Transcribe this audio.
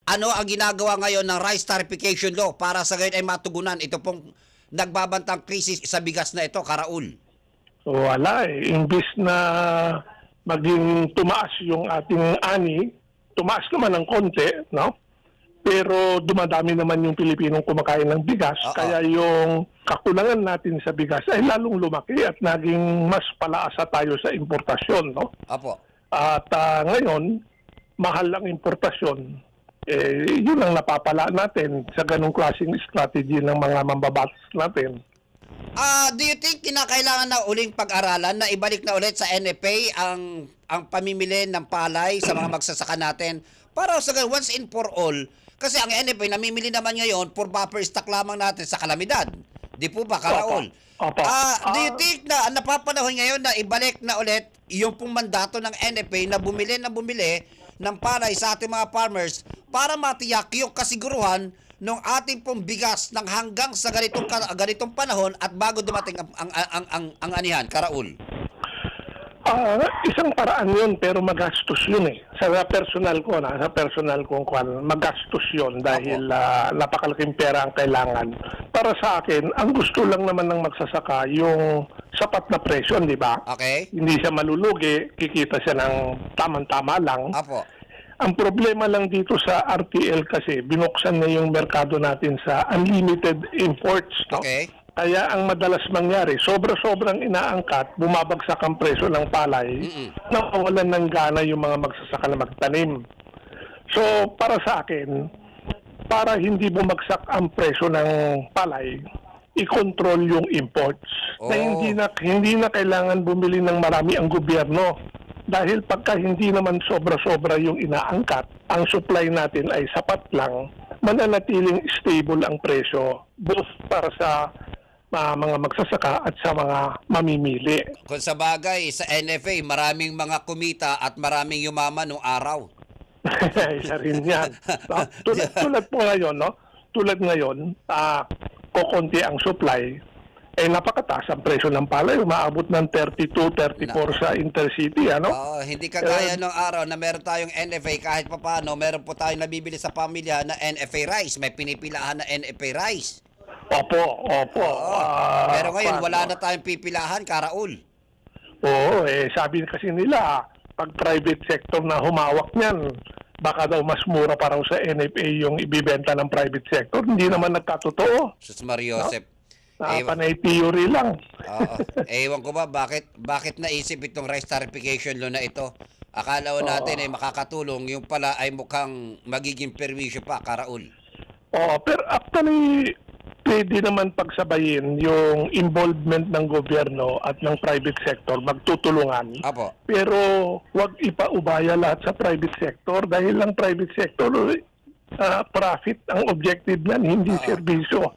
ano ang ginagawa ngayon ng rice tarification law para sa gayon ay matugunan ito pong nagbabantang krisis sa bigas na ito, Karaul? Wala eh. Imbis na maging tumaas yung ating ani, tumaas naman ng konti, no? Pero dumadami naman yung Pilipinong kumakain ng bigas, kaya yung kakulangan natin sa bigas ay lalong lumaki at naging mas palaasa tayo sa importasyon, no? Apo. At ngayon, mahal ang importasyon. Yun ang napapala natin sa ganong klaseng strategy ng mga mambabatas natin. Do you think kinakailangan na uling pag-aralan na ibalik na ulit sa NFA ang pamimili ng palay sa mga magsasaka natin para sa once and for all? Kasi ang NFA namimili naman ngayon for buffer stock lamang natin sa kalamidad. Di po ba, Karaul? Opo. Do you think na napapanahon ngayon na ibalik na ulit yung pong mandato ng NFA na bumili ng palay sa ating mga farmers para matiyak yung kasiguruhan ng ating pong bigas ng hanggang sa ganitong panahon at bago dumating ang anihan, Karaul? Isang paraan yun, pero magastos yun eh. Sa personal ko, magastos yun dahil napakalaking pera ang kailangan. Para sa akin, ang gusto lang naman ng magsasaka yung sapat na presyo, di ba? Okay. Hindi siya malulugi, kikita siya ng tamang-tama lang. Apo. Ang problema lang dito sa RTL kasi binuksan na yung merkado natin sa unlimited imports, no? Okay. Kaya ang madalas mangyari, sobrang inaangkat, bumabagsak ang presyo ng palay, nawawalan ng gana yung mga magsasaka na magtanim. So, para sa akin, para hindi bumagsak ang presyo ng palay, i-control yung imports. Na hindi na kailangan bumili ng marami ang gobyerno. Dahil pagka hindi naman sobra-sobra yung inaangkat, ang supply natin ay sapat lang, mananatiling stable ang presyo, both para sa mga magsasaka at sa mga mamimili. Kung sa bagay, sa NFA, maraming mga kumita at maraming yumaman nung araw. Isa rin yan. Tulad po ngayon, no? Tulad ngayon, kokonti ang supply, napakataas ang presyo ng palay, umaabot ng 32, 34 sa intercity, ano? Hindi kagaya nung araw na meron tayong NFA kahit papaano, meron po tayong nabibili sa pamilya na NFA rice, may pinipilahan na NFA rice. Opo. Pero ngayon, wala na tayong pipilahan, Karaul. Oo, sabi kasi nila, pag private sector na humawak niyan, baka daw mas mura pa raw sa NFA yung ibibenta ng private sector. Hindi naman nagkatotoo. Sus Mariosep. Panay theory lang. Ewan ko ba, bakit naisip itong rice tarification law na ito? Akala ko natin ay makakatulong, yung pala ay mukhang magiging perwisyo pa, Karaul. Pero actually, pwede naman pagsabayin yung involvement ng gobyerno at ng private sector, magtutulungan. Apo. Pero wag ipaubaya lahat sa private sector dahil ang private sector, profit ang objective niyan, hindi serbisyo.